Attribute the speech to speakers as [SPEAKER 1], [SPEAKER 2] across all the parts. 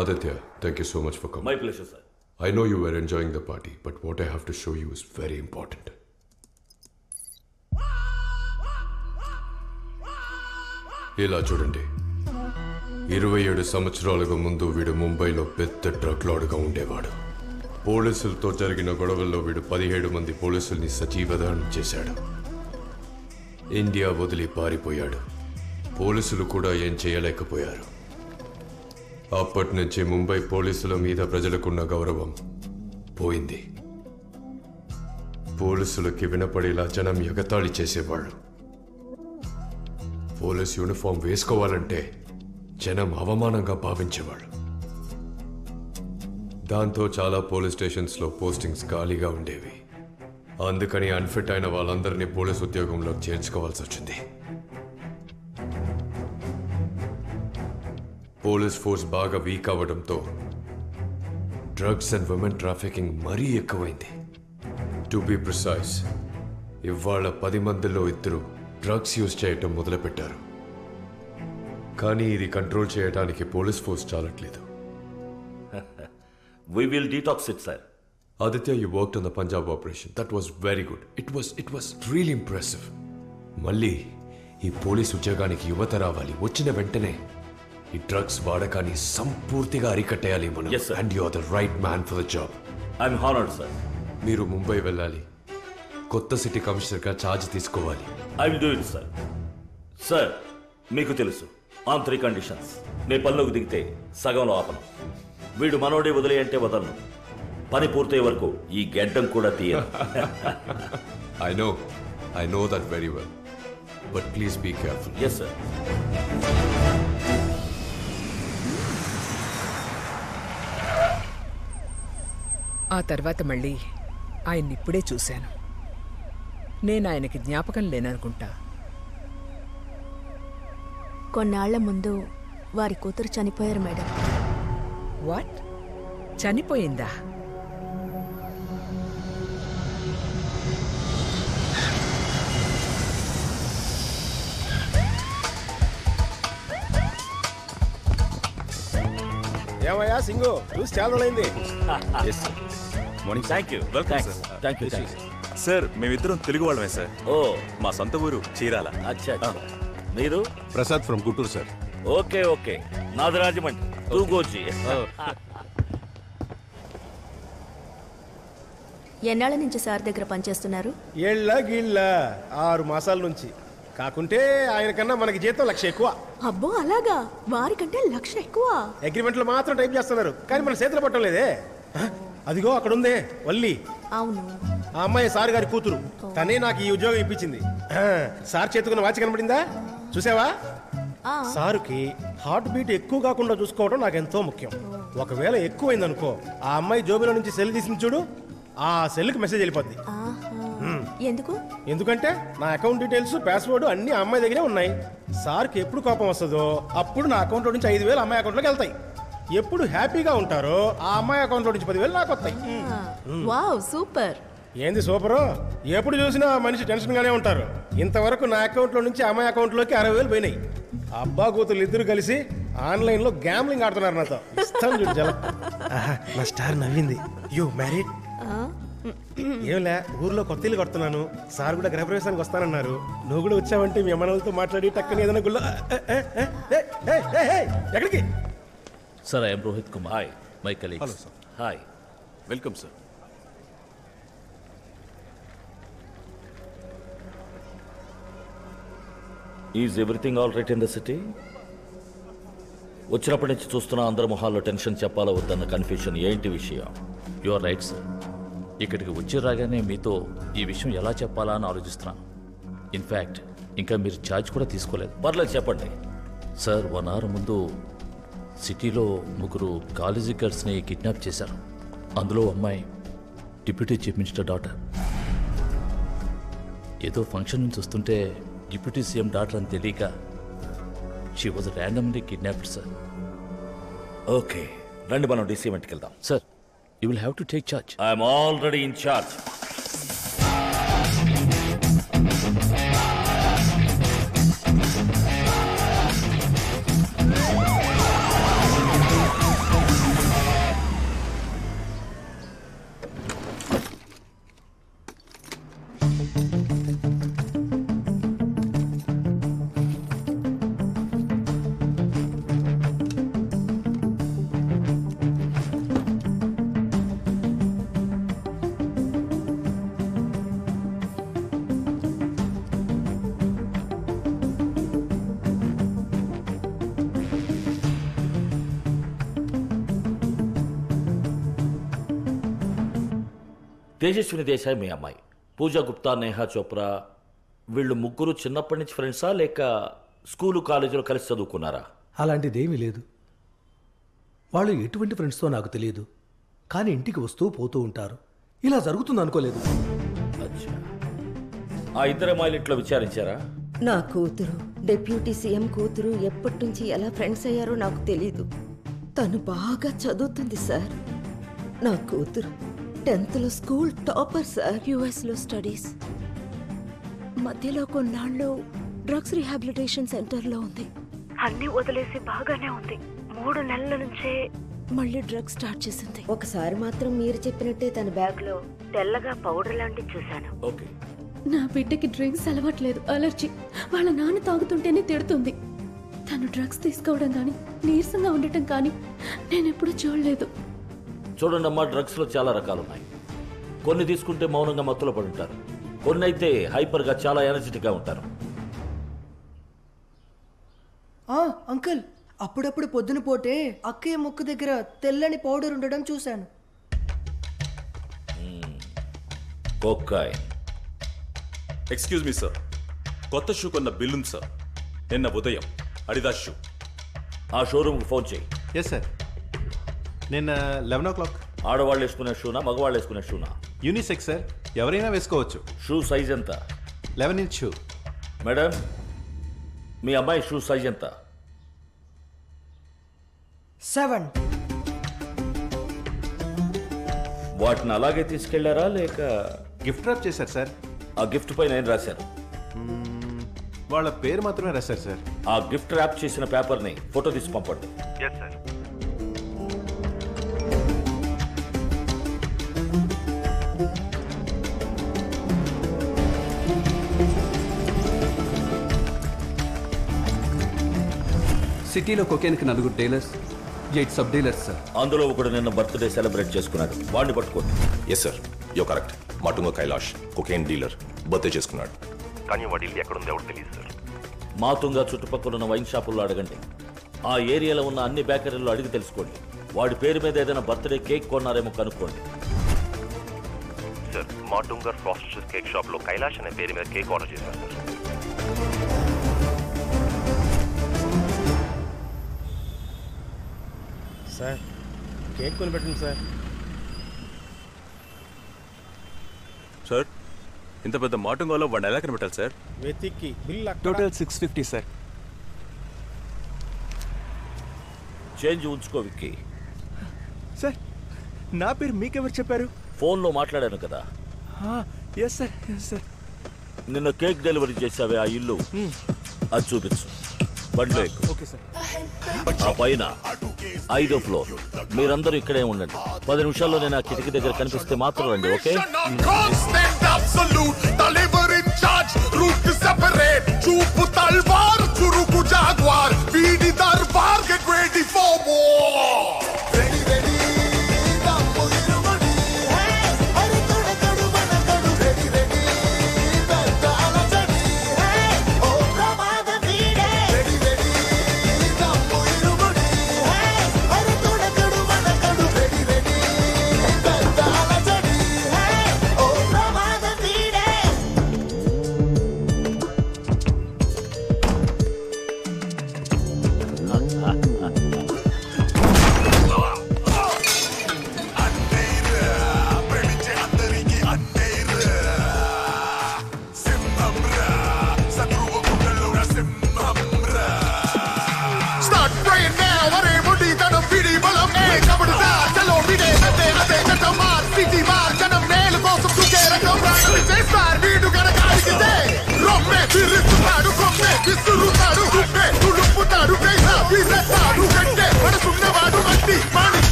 [SPEAKER 1] Aditya, thank you so much for coming.
[SPEAKER 2] My pleasure, sir.
[SPEAKER 1] I know you were enjoying the party, but what I have to show you is very important. ఇలా చూడండి, 27 సంవత్సరాలకు ముందు వీడు ముంబైలో పెద్ద drug లార్డ్గా ఉండేవాడు. పోలీసులతో జరిగిన గొడవల్లో వీడు 17 మంది పోలీసుల్ని సజీవదహనం చేశాడు. ఇండియా వదిలి పారిపోయాడు. పోలీసులు కూడా ఏం చేయలేకపోయారు. అప్పటి నుంచి ముంబై పోలీసుల మీద ప్రజలకున్న గౌరవం పోయింది. పోలీసులకి వినపడేలా జనం ఎగతాళి చేసేవాళ్ళు. పోలీస్ యూనిఫామ్ వేసుకోవాలంటే జనం అవమానంగా భావించేవాళ్ళు. దాంతో చాలా పోలీస్ స్టేషన్స్లో పోస్టింగ్స్ ఖాళీగా ఉండేవి. అందుకని అన్ఫిట్ అయిన వాళ్ళందరినీ పోలీస్ ఉద్యోగంలో చేర్చుకోవాల్సి వచ్చింది. పోలీస్ ఫోర్స్ బాగా వీక్ అవ్వడంతో డ్రగ్స్ అండ్ విమెన్ ట్రాఫికింగ్ మరీ ఎక్కువైంది. టు బి ప్రిసైజ్, ఇవాళ 10 మందిలో 2 డ్రగ్స్ యూజ్ చేయటం మొదలుపెట్టారు. కానీ ఇది కంట్రోల్ చేయడానికి పోలీస్ ఫోర్స్ చాలట్లేదు.
[SPEAKER 2] We will detox it, sir.
[SPEAKER 1] Aditya, you worked on the Punjab operation. That was very good. It was really impressive. మళ్ళీ ఈ పోలీస్ ఉద్యోగానికి యువత రావాలి. వచ్చిన వెంటనే ఈ డ్రగ్స్ వాడకాన్ని సంపూర్తిగా అరికట్టేయాలి మనం.
[SPEAKER 2] Yes, sir.
[SPEAKER 1] And you are the right man for the job.
[SPEAKER 2] I'm honored, sir.
[SPEAKER 1] మీరు ముంబై వెళ్ళాలి. కొత్త సిటీ కమిషనర్గా ఛార్జ్ తీసుకోవాలి.
[SPEAKER 2] I will do it, sir. Sir, మీకు తెలుసు on 3 conditions. నే పనిలోకి దిగితే సగంలో ఆపను. వీడు మనోడే వదిలే అంటే వదలను. పని పూర్తయ్యే వరకు ఈ గెడ్డం కూడా తీయను.
[SPEAKER 1] I know that very well. But please be careful.
[SPEAKER 2] Yes, sir.
[SPEAKER 3] ఆ తర్వాత మళ్ళీ ఆయన్నిప్పుడే చూశాను. నేను ఆయనకి జ్ఞాపకం లేననుకుంటా.
[SPEAKER 4] కొన్నాళ్ల ముందు వారి కూతురు చనిపోయారు మేడం.
[SPEAKER 3] వాట్? చనిపోయిందా?
[SPEAKER 5] ఏమయ్యా సింగు, చూసి చాలా రోజులైంది.
[SPEAKER 6] Morning.
[SPEAKER 2] Thank you. Thank you.
[SPEAKER 6] Sir, మేమిద్దరం తెలుగు వాళ్ళమే సార్.
[SPEAKER 2] ఓ,
[SPEAKER 6] మా సొంత ఊరు చీరాల.
[SPEAKER 2] అచ్చా. మీరు?
[SPEAKER 7] Prasad from Guntur sir.
[SPEAKER 2] Okay. నాది రాజమండ్రి. తూగోజీ.
[SPEAKER 4] ఎన్నాళ్ళ నుంచి సార్ దగ్గర పనిచేస్తున్నారు?
[SPEAKER 5] ఏళ్ళ గిళ్ళ 6 మాసాల నుంచి. కాకుంటే ఆయన కన్నా మనకి జీతం 1,00,000 ఎక్కువ.
[SPEAKER 4] అబ్బో, అలాగా? వారికంటే 1,00,000 ఎక్కువ?
[SPEAKER 5] అగ్రిమెంట్లో మాత్రం టైప్ చేస్తున్నారు, కానీ మన చేతిలో పట్టం లేదే. అదిగో అక్కడ ఉందే వల్లి.
[SPEAKER 4] అవును,
[SPEAKER 5] ఆ అమ్మాయి సార్ గారి కూతురు. తనే నాకు ఈ ఉద్యోగం ఇప్పించింది. Sir చేతుకున్న watch కనబడిందా? చూసావా? సారుకి హార్ట్ బీట్ ఎక్కువ కాకుండా చూసుకోవడం నాకు ఎంతో ముఖ్యం. ఒకవేళ ఎక్కువైందనుకో, ఆ అమ్మాయి జోబులో నుంచి సెల్ తీసింది చూడు, ఆ సెల్కి మెసేజ్ వెళ్ళిపోద్ది. ఎందుకంటే నా అకౌంట్ డీటెయిల్స్, పాస్వర్డ్ అన్ని ఆ అమ్మాయి దగ్గరే ఉన్నాయి. సార్కి ఎప్పుడు కోపం వస్తుందో అప్పుడు నా అకౌంట్లో నుంచి 5,000 అమ్మాయి అకౌంట్లోకి వెళ్తాయి. ఎప్పుడు హ్యాపీగా ఉంటారో ఆ అమ్మాయి అకౌంట్లో నుంచి 10,000 నాకు వస్తాయి.
[SPEAKER 4] Wow, super.
[SPEAKER 5] ఏంది సూపరు? ఎప్పుడు చూసినా మనిషి టెన్షన్ గానే ఉంటారు. ఇంతవరకు నా అకౌంట్లో నుంచి అమ్మాయి అకౌంట్లోకి 60,000 పోయినాయి. అబ్బా కూతురు ఇద్దరు కలిసి ఆన్లైన్ లో గ్యాంబ్లింగ్ ఆడుతున్నారు నాతో. ఇస్తాను చూడు జల. నా స్టార్ నవ్వింది. You married? ఏంలే, ఊర్లో కొత్త ఇల్లు కడుతున్నాను. సార్ కూడా గృహప్రవేశానికి వస్తానన్నారు. నువ్వు కూడా వచ్చావంటే మీ అమ్మలతో మాట్లాడి టక్కని ఏదైనా గుళ్ళ. ఎక్కడికి?
[SPEAKER 8] Sir, I'm Rohit Kumar. Hi, my colleagues.
[SPEAKER 6] Hello sir.
[SPEAKER 2] Hi,
[SPEAKER 6] welcome sir.
[SPEAKER 2] Is everything all right in the city? వచ్చినప్పటి నుంచి చూస్తున్నా అందరి మొహాల్లో టెన్షన్ చెప్పాలో వద్దన్న కన్ఫ్యూషన్. ఏంటి విషయం?
[SPEAKER 8] You are right sir. ఇక్కడికి వచ్చి రాగానే మీతో ఈ విషయం ఎలా చెప్పాలా అని ఆలోచిస్తున్నాను. ఇన్ఫ్యాక్ట్ ఇంకా మీరు ఛార్జ్ కూడా తీసుకోలేదు.
[SPEAKER 2] పర్లేదు, చెప్పండి
[SPEAKER 8] సార్. 1 hour ముందు సిటీలో 3 కాలేజీ గర్ల్స్ని కిడ్నాప్ చేశారు. అందులో అమ్మాయి డిప్యూటీ చీఫ్ మినిస్టర్ డాటర్. ఏదో ఫంక్షన్ నుంచి వస్తుంటే డిప్యూటీ సీఎం డాటర్ అని తెలియక she was randomly kidnapped sir.
[SPEAKER 2] Okay, రండి మనం డీసీఎంకి వెళ్దాం.
[SPEAKER 8] Sir, you will have to take charge.
[SPEAKER 2] I'm already in charge. Tejaswini Desai మీ అమ్మాయి. పూజా గుప్తా, నేహా చోప్రా వీళ్ళు ముగ్గురు చిన్నప్పటి నుంచి ఫ్రెండ్సా లేక స్కూలు కాలేజీలో కలిసి చదువుకున్నారా?
[SPEAKER 7] అలాంటిదేమీ లేదు. వాళ్ళు ఎటువంటి ఫ్రెండ్స్తో నాకు తెలియదు, కానీ ఇంటికి వస్తూ పోతూ ఉంటారు. ఇలా జరుగుతుంది అనుకోలేదు.
[SPEAKER 2] అచ్చా. ఆ ఇద్దరు అమ్మాయిలు ఇంట్లో విచారించారా?
[SPEAKER 9] నా కూతురు డిప్యూటీ సీఎం కూతురు ఎప్పటి నుంచి ఎలా ఫ్రెండ్స్ అయ్యారో నాకు తెలీదు. తను బాగా చదువుతుంది సార్. నా కూతురు 10th స్కూల్ టాపర్ సార్.
[SPEAKER 4] యుఎస్లో స్టడీస్, మధ్యలో కొన్నాళ్ళు డ్రగ్స్ రీహాబిలిటేషన్ సెంటర్లో ఉంది. అన్నీ వదిలేసి బాగానే ఉంది. 3 నెలల నుంచే మళ్ళీ డ్రగ్స్ స్టార్ట్ చేసింది.
[SPEAKER 9] ఒకసారి మాత్రం మీరు చెప్పినట్టే తన బ్యాగ్లో తెల్లగా పౌడర్ లాంటిది చూశాను.
[SPEAKER 2] ఓకే.
[SPEAKER 4] నా బిడ్డకి డ్రింక్స్ అలవాట్లేదు, అలర్జీ. వాళ్ళ నాన్న తాగుతుంటేనే తిడుతుంది. తను డ్రగ్స్ తీసుకోవడం కానీ నీరసంగా ఉండటం కానీ నేనెప్పుడు చూడలేదు.
[SPEAKER 2] చూడండి అమ్మా, డ్రగ్స్లో చాలా రకాలున్నాయి. కొన్ని తీసుకుంటే మౌనంగా మత్తులో పడి ఉంటారు, కొన్ని అయితే హైపర్గా చాలా ఎనర్జెటిక్గా ఉంటారు.
[SPEAKER 10] అంకుల్, అప్పుడప్పుడు పొద్దున పోటే అక్కయ్య ముక్కు దగ్గర తెల్లని పౌడర్ ఉండడం చూశాను.
[SPEAKER 2] కోకాయ్.
[SPEAKER 6] ఎక్స్క్యూజ్ మీ సార్, కొత్త షూ కొన్న బిల్లుంది సార్. నిన్న ఉదయం అడిదాస్ షూ.
[SPEAKER 2] ఆ షోరూమ్కి ఫోన్ చేయి.
[SPEAKER 11] Yes sir. నిన్న 11 o'clock.
[SPEAKER 2] ఆడవాళ్ళు వేసుకునే షూనా, మగవాళ్ళు వేసుకునే షూనా?
[SPEAKER 11] యూనిసెక్స్ సార్, ఎవరైనా వేసుకోవచ్చు.
[SPEAKER 2] షూ సైజ్ ఎంత?
[SPEAKER 11] 11-inch shoe.
[SPEAKER 2] మేడం, మీ అమ్మాయి షూ సైజ్ ఎంత?
[SPEAKER 10] 7.
[SPEAKER 2] వాటిని అలాగే తీసుకెళ్లారా లేక
[SPEAKER 11] గిఫ్ట్ ర్యాప్ చేశారు సార్.
[SPEAKER 2] ఆ గిఫ్ట్ పైన ఏం రాశారు?
[SPEAKER 11] వాళ్ళ పేరు మాత్రమే రాశారు సార్.
[SPEAKER 2] ఆ గిఫ్ట్ ర్యాప్ చేసిన పేపర్ని ఫోటో తీసి పంపండి.
[SPEAKER 11] Yes sir.
[SPEAKER 12] సిటీలో కొకేన్కి 4 డీలర్స్, 8 సబ్ డీలర్స్ సార్.
[SPEAKER 2] అందులో ఒకడు నిన్న బర్త్డే సెలబ్రేట్ చేసుకున్నాడు, వాడిని పట్టుకోండి.
[SPEAKER 13] ఎస్ సార్, యో correct. Matunga Kailash cocaine dealer birthday చేసుకున్నాడు, కానీ వాడి ఇల్లు ఎక్కడుంది ఎవరు తెలియదు సార్.
[SPEAKER 2] మాతుంగా చుట్టుపక్కల ఉన్న వైన్ షాపుల్లో అడగండి. ఆ ఏరియాలో ఉన్న అన్ని బేకరీల్లో అడిగి తెలుసుకోండి. వాడి పేరు మీద ఏదైనా బర్త్డే కేక్ కొన్నారేమో కనుక్కోండి.
[SPEAKER 13] సార్, మాటుంగర్ ఫ్రాస్టెడ్ కేక్ షాప్లో కైలాష్ అనే పేరు మీద కేక్ ఆర్డర్ చేశారు సార్.
[SPEAKER 5] సార్, కేక్ కొని పెట్టండి సార్.
[SPEAKER 6] సార్, ఇంత పెద్ద మాటుంగాలో వాడిని ఎలా కనిపెట్టాలి సార్?
[SPEAKER 5] వెతికి బిల్
[SPEAKER 11] టోటల్ 650 సార్.
[SPEAKER 2] చేంజ్ ఉంచుకో విక్కీ.
[SPEAKER 11] సార్, నా పేరు మీకెవరు చెప్పారు?
[SPEAKER 2] ఫోన్లో మాట్లాడాను కదా.
[SPEAKER 11] Yes sir, yes sir.
[SPEAKER 2] నిన్న కేక్ డెలివరీ చేసావే ఆ ఇల్లు, అది చూపించు. బండ్లో ఎక్కువ.
[SPEAKER 11] Okay sir.
[SPEAKER 2] ఆ పైన 5వ ఫ్లోర్. మీరందరూ ఇక్కడే ఉండండి. 10 నిమిషాల్లో నేను ఆ కిటికీ దగ్గర కనిపిస్తే మాత్రం రండి. ఓకే?
[SPEAKER 14] చూపు తల్వార్ చురుకు జాగ్వార్ వీడి Darbar get ready for more. Ready ready దమ్ము ఇరుమడి హరి తొడకడు మనకడు రెడీ రెడీ పెద్దాల చడి ఓ ప్రమాద వీడే రెడీ రెడీ దమ్ము ఇరుమడి హరి తొడకడు మనకడు రెడీ రెడీ పెద్దాల చడి ఓ ప్రమాద వీడే.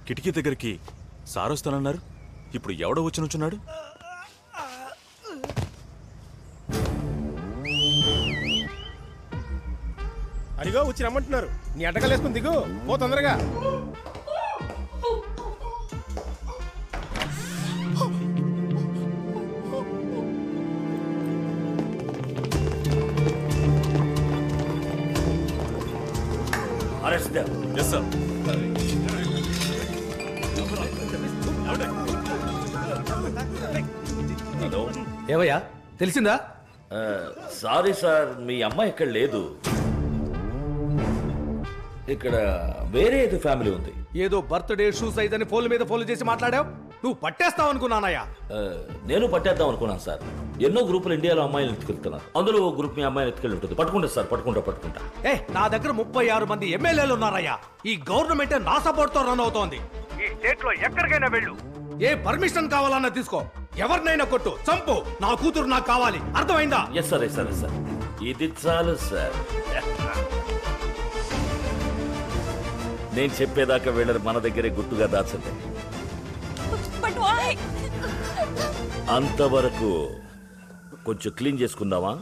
[SPEAKER 6] కిటికీ దగ్గరికి సార్ వస్తానన్నారు. ఇప్పుడు ఎవడో వచ్చి నుంచున్నాడు?
[SPEAKER 5] అడిగో వచ్చి రమ్మంటున్నారు. నీ అడ్డకాలేసుకుని దిగు, పో తొందరగా.
[SPEAKER 2] Arrest them.
[SPEAKER 6] Yes, sir.
[SPEAKER 2] Hello,
[SPEAKER 7] ఏవయ్యా తెలిసిందా?
[SPEAKER 2] సారీ సార్, మీ అమ్మాయి ఇక్కడ లేదు. ఇక్కడ వేరే ఏదో ఫ్యామిలీ ఉంది.
[SPEAKER 7] ఏదో బర్త్డే సూసైడ్ అని ఫోన్ల మీద ఫోన్లు చేసి మాట్లాడావు. నువ్వు పట్టేస్తావు అనుకున్నానయ్యా.
[SPEAKER 2] నేను పట్టేద్దాం అనుకున్నాను సార్. ఎన్నో గ్రూపులు ఇండియాలో అమ్మాయిలు ఎత్తుకెళ్తున్నారు. అందులో ఓ గ్రూప్ మీ అమ్మాయిని ఎత్తుకెళ్ళి ఉంటుంది. పట్టుకుంటా సార్, పట్టుకుంటా.
[SPEAKER 7] నా దగ్గర 36 మంది ఎమ్మెల్యేలు ఉన్నారయ్యా. ఈ గవర్నమెంట్ నా సపోర్ట్ తో రన్ అవుతోంది. ఈ స్టేట్ లో ఎక్కడికైనా వెళ్ళు, ఏ పర్మిషన్ కావాలన్నా తీసుకో, ఎవరినైనా కొట్టు, చంపు, నా కూతురు నాకు కావాలి. అర్థమైందా?
[SPEAKER 2] ఎస్ సార్, ఇది చాలు సార్. నేను చెప్పేదాకా వీళ్ళని మన దగ్గరే గుట్టుగా దాచండి. అంతవరకు కొంచెం క్లీన్ చేసుకుందామా?